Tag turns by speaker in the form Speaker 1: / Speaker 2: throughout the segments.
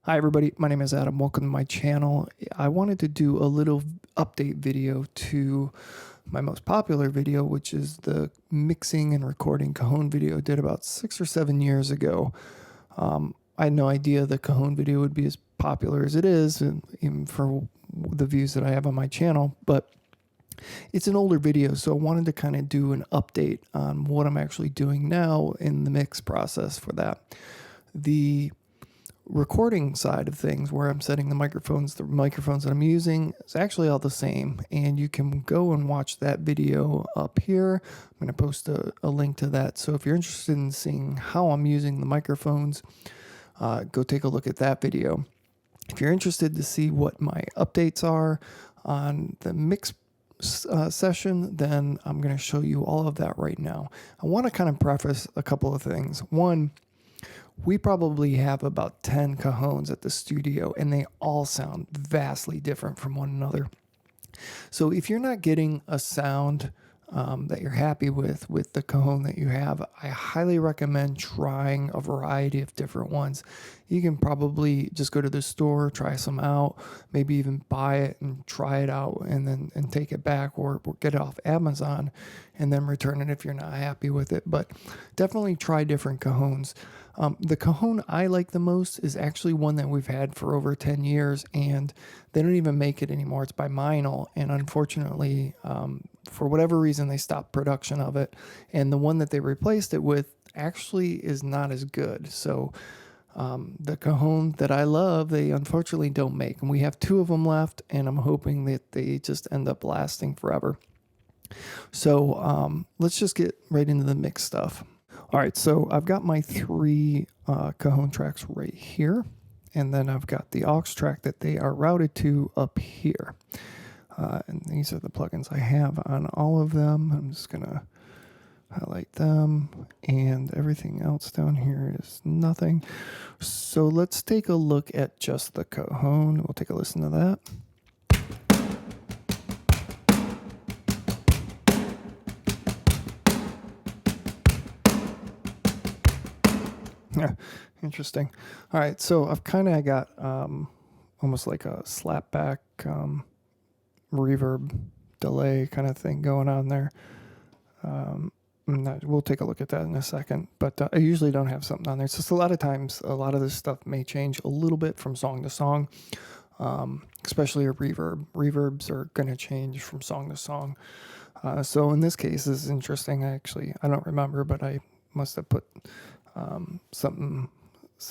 Speaker 1: Hi everybody, my name is Adam. Welcome to my channel. I wanted to do a little update video to my most popular video, which is the mixing and recording Cajon video I did about 6 or 7 years ago. I had no idea the Cajon video would be as popular as it is, and even for the views that I have on my channel, but it's an older video, so I wanted to kind of do an update on what I'm actually doing now in the mix process for that. The recording side of things, where I'm setting the microphones that I'm using, is actually all the same, and you can go and watch that video up here. I'm going to post a link to that, so if you're interested in seeing how I'm using the microphones, go take a look at that video. If you're interested to see what my updates are on the mix session, then I'm going to show you all of that right now. I want to kind of preface a couple of things. One, we probably have about 10 Cajons at the studio, and they all sound vastly different from one another. So if you're not getting a sound that you're happy with the Cajon that you have, I highly recommend trying a variety of different ones. You can probably just go to the store, try some out, maybe even buy it and try it out, and then take it back, or get it off Amazon and then return it if you're not happy with it. But definitely try different Cajons. The Cajon I like the most is actually one that we've had for over 10 years, and they don't even make it anymore. It's by Meinl, and unfortunately, for whatever reason, they stopped production of it, and the one that they replaced it with actually is not as good. So the Cajon that I love, they unfortunately don't make, and we have 2 of them left, and I'm hoping that they just end up lasting forever. So let's just get right into the mix stuff. All right, so I've got my 3 Cajon tracks right here, and then I've got the aux track that they are routed to up here. And these are the plugins I have on all of them. I'm just going to highlight them, and everything else down here is nothing. So let's take a look at just the Cajon. We'll take a listen to that. Yeah, interesting. All right, so I've kind of got almost like a slapback reverb delay kind of thing going on there. We'll take a look at that in a second, but I usually don't have something on there. It's just a lot of times, a lot of this stuff may change a little bit from song to song, especially a reverb. Reverbs are going to change from song to song. So in this case, this is interesting. I don't remember, but I must have put some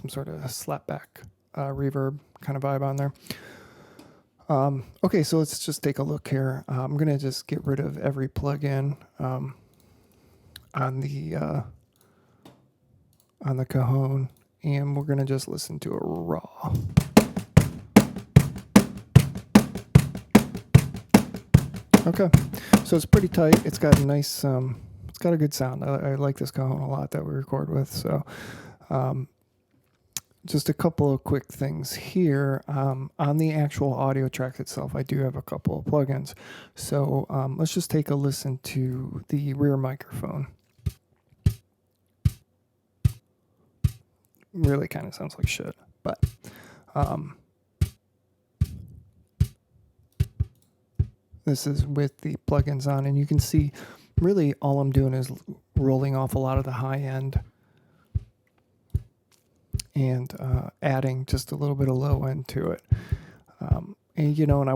Speaker 1: sort of slapback reverb kind of vibe on there. Okay, so let's just take a look here. I'm gonna just get rid of every plugin on the Cajon, and we're gonna just listen to it raw. Okay, so it's pretty tight. It's got a nice it's got a good sound. I like this Cajon a lot that we record with. So just a couple of quick things here. On the actual audio track itself, I do have a couple of plugins. So let's just take a listen to the rear microphone. Really kind of sounds like shit, but this is with the plugins on, and you can see really all I'm doing is rolling off a lot of the high end and adding just a little bit of low end to it. And you know, and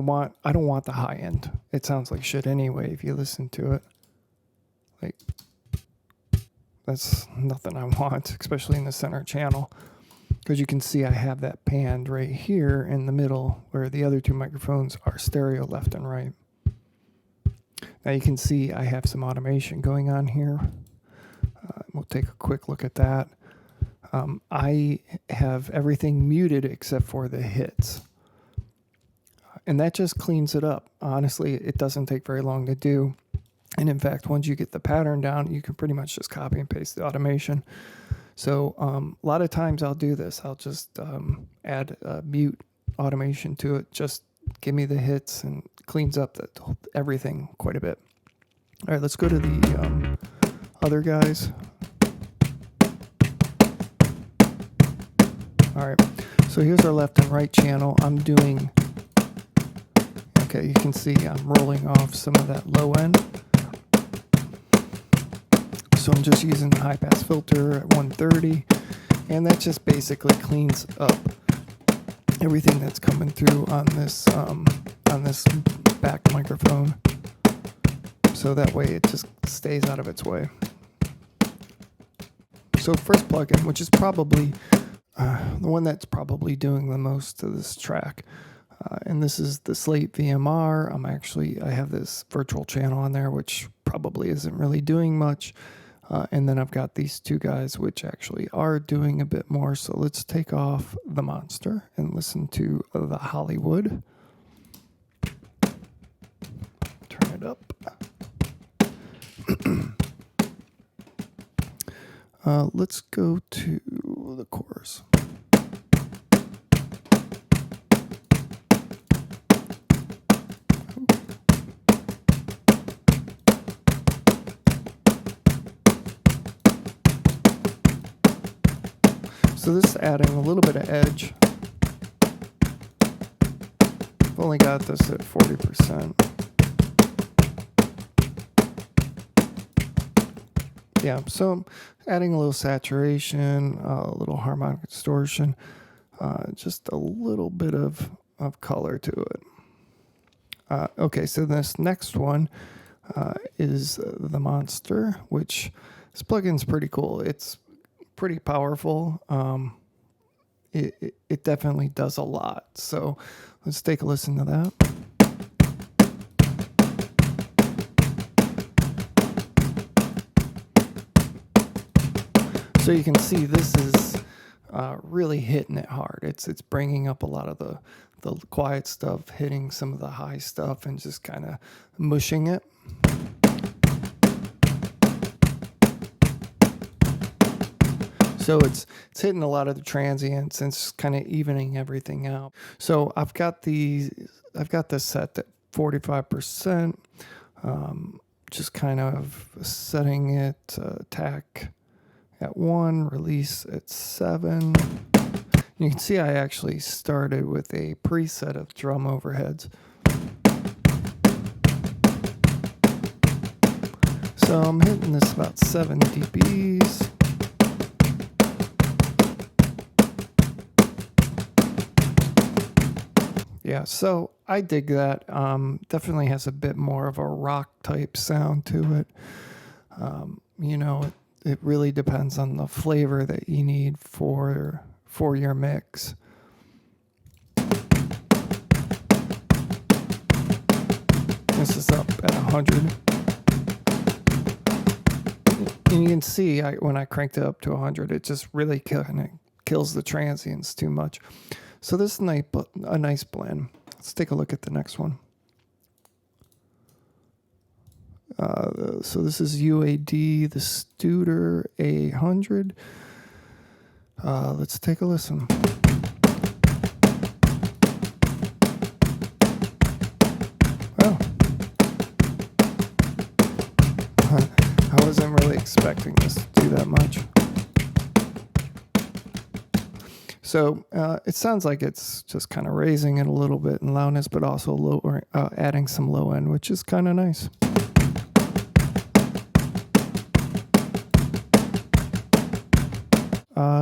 Speaker 1: I don't want the high end. It sounds like shit anyway if you listen to it. Like, that's nothing I want, especially in the center channel, because you can see I have that panned right here in the middle where the other 2 microphones are stereo left and right. Now you can see I have some automation going on here. We'll take a quick look at that. I have everything muted except for the hits. And that just cleans it up. Honestly, it doesn't take very long to do. And in fact, once you get the pattern down, you can pretty much just copy and paste the automation. So a lot of times I'll do this. I'll just add a mute automation to it. Just give me the hits, and cleans up everything quite a bit. All right, let's go to the other guys. All right, So here's our left and right channel. I'm doing, okay, you can see I'm rolling off some of that low end. So I'm just using the high pass filter at 130, and that just basically cleans up everything that's coming through on this back microphone. So that way it just stays out of its way. So first plugin, which is probably the one that's probably doing the most to this track, and this is the Slate VMR. I have this virtual channel on there, which probably isn't really doing much. And then I've got these two guys, which actually are doing a bit more. So let's take off the Monster and listen to the Hollywood. Turn it up. Let's go to the chorus. So this is adding a little bit of edge. I've only got this at 40%. Yeah, so I'm adding a little saturation, a little harmonic distortion, just a little bit of color to it. Okay, so this next one is the Monster, which this plugin's pretty cool. It's pretty powerful. It definitely does a lot. So let's take a listen to that. So you can see this is really hitting it hard. It's bringing up a lot of the quiet stuff, hitting some of the high stuff, and just kind of mushing it. So it's hitting a lot of the transients and it's kind of evening everything out. So I've got this set at 45%. Just kind of setting it attack at 1, release at 7. You can see I actually started with a preset of drum overheads. So I'm hitting this about 7 dBs. Yeah, so I dig that. Definitely has a bit more of a rock type sound to it. You know, it really depends on the flavor that you need for your mix. This is up at 100. And you can see when I cranked it up to 100, it just really kind of kills the transients too much. So this is a nice blend. Let's take a look at the next one. So this is UAD, the Studer A100. Let's take a listen. Well, I wasn't really expecting this to do that much. So it sounds like it's just kind of raising it a little bit in loudness, but also adding some low end, which is kind of nice.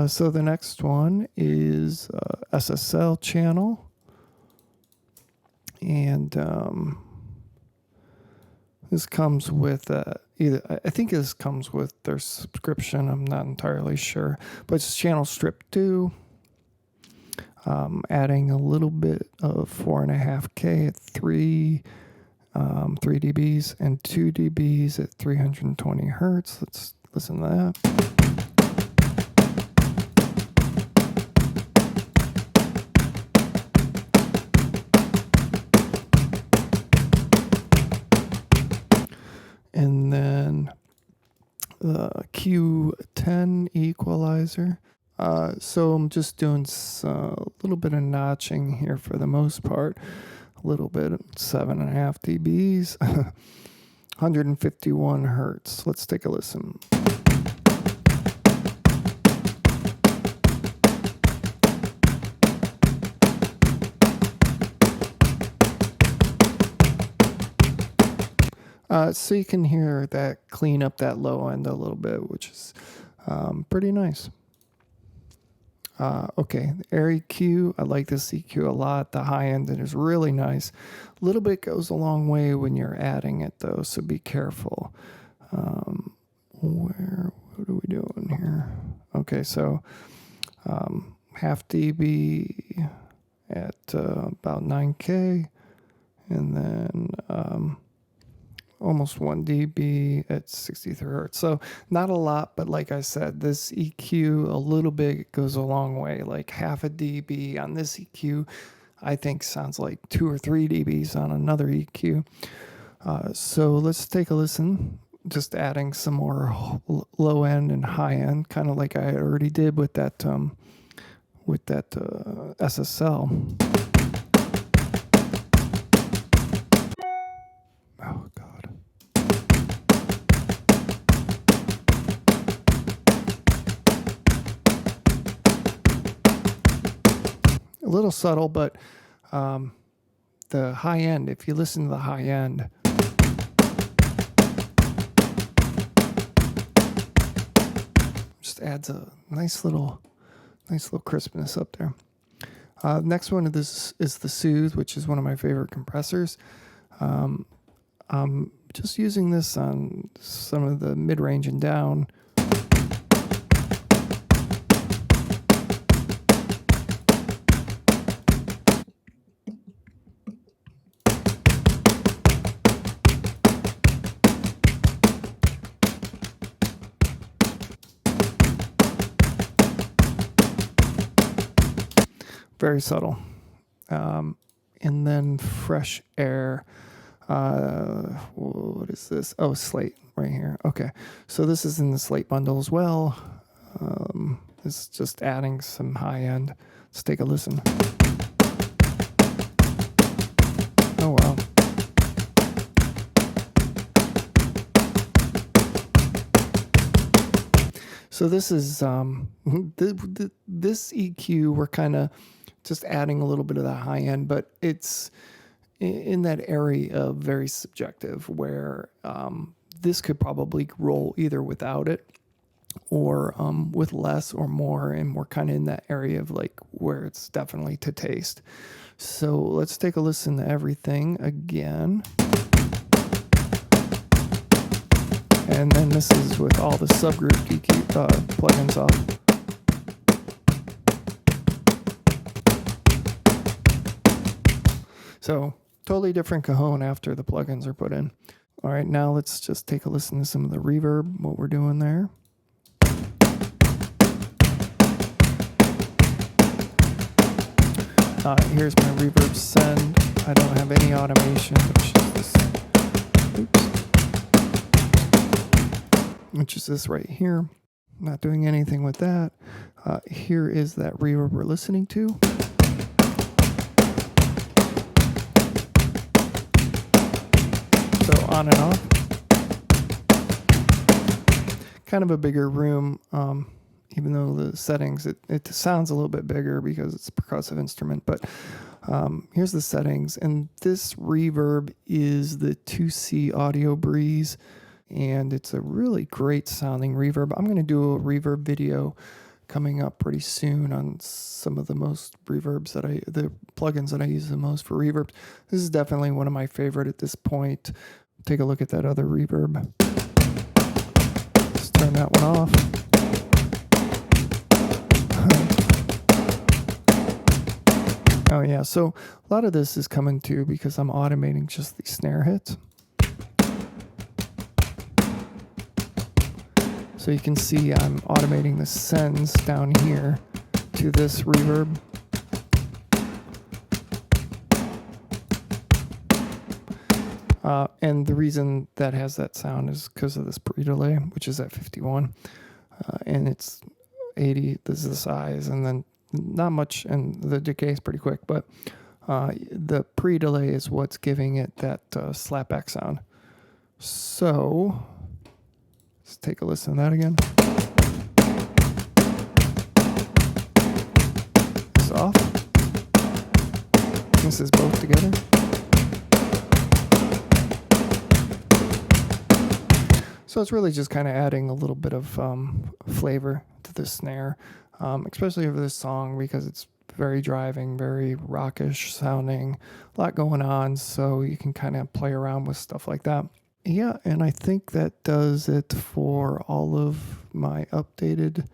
Speaker 1: So the next one is SSL channel, and this comes with I think this comes with their subscription. I'm not entirely sure, but it's channel strip 2. Adding a little bit of 4.5K at 3 dBs and 2 dBs at 320 hertz. Let's listen to that. And then the Q10 equalizer. So I'm just doing a little bit of notching here for the most part. A little bit, 7.5 dBs, 151 hertz. Let's take a listen. So you can hear that clean up that low end a little bit, which is pretty nice. Okay, the Air EQ, I like this EQ a lot. The high end is really nice. A little bit goes a long way when you're adding it though, so be careful. What are we doing here? Okay, so half dB at about 9K, and then almost 1 dB at 63 hertz. So not a lot, but like I said, this EQ a little bit goes a long way. Like half a dB on this EQ, I think sounds like 2 or 3 dBs on another EQ. So let's take a listen. Just adding some more low end and high end, kind of like I already did with that SSL. Oh God. A little subtle, but the high end, if you listen to the high end, just adds a nice little crispness up there. Next one of this is the Soothe, which is one of my favorite compressors. I'm just using this on some of the mid-range and down. Very subtle. And then Fresh Air. What is this? Oh, Slate right here. Okay. So this is in the Slate bundle as well. It's just adding some high end. Let's take a listen. Oh, wow. So this is this EQ, we're kind of just adding a little bit of the high end, but it's in that area of very subjective where this could probably roll either without it or with less or more, and we're kind of in that area of like where it's definitely to taste. So let's take a listen to everything again. And then this is with all the subgroup EQ plugins off. So totally different Cajon after the plugins are put in. All right, now let's just take a listen to some of the reverb, what we're doing there. Here's my reverb send. I don't have any automation, which is this right here. Not doing anything with that. Here is that reverb we're listening to. So on and off. Kind of a bigger room, even though the settings, it sounds a little bit bigger because it's a percussive instrument, but here's the settings. And this reverb is the 2C Audio Breeze, and it's a really great sounding reverb. I'm going to do a reverb video coming up pretty soon on some of the most reverbs the plugins that I use the most for reverbs. This is definitely one of my favorite at this point. Take a look at that other reverb. Let's turn that one off. Oh yeah, so a lot of this is coming too because I'm automating just these snare hits. So you can see I'm automating the sends down here to this reverb. And the reason that has that sound is because of this pre-delay, which is at 51. And it's 80, this is the size, and then not much, and the decay is pretty quick, but the pre-delay is what's giving it that slapback sound. So let's take a listen to that again. This is off. This is both together. So it's really just kind of adding a little bit of flavor to the snare, especially over this song because it's very driving, very rockish sounding, a lot going on. So you can kind of play around with stuff like that. Yeah, and I think that does it for all of my updated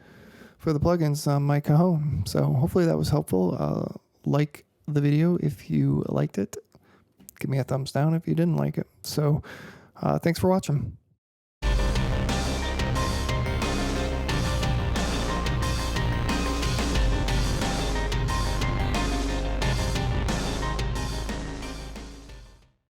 Speaker 1: for the plugins on my Cajon. So hopefully that was helpful. Like the video if you liked it. Give me a thumbs down if you didn't like it. So thanks for watching.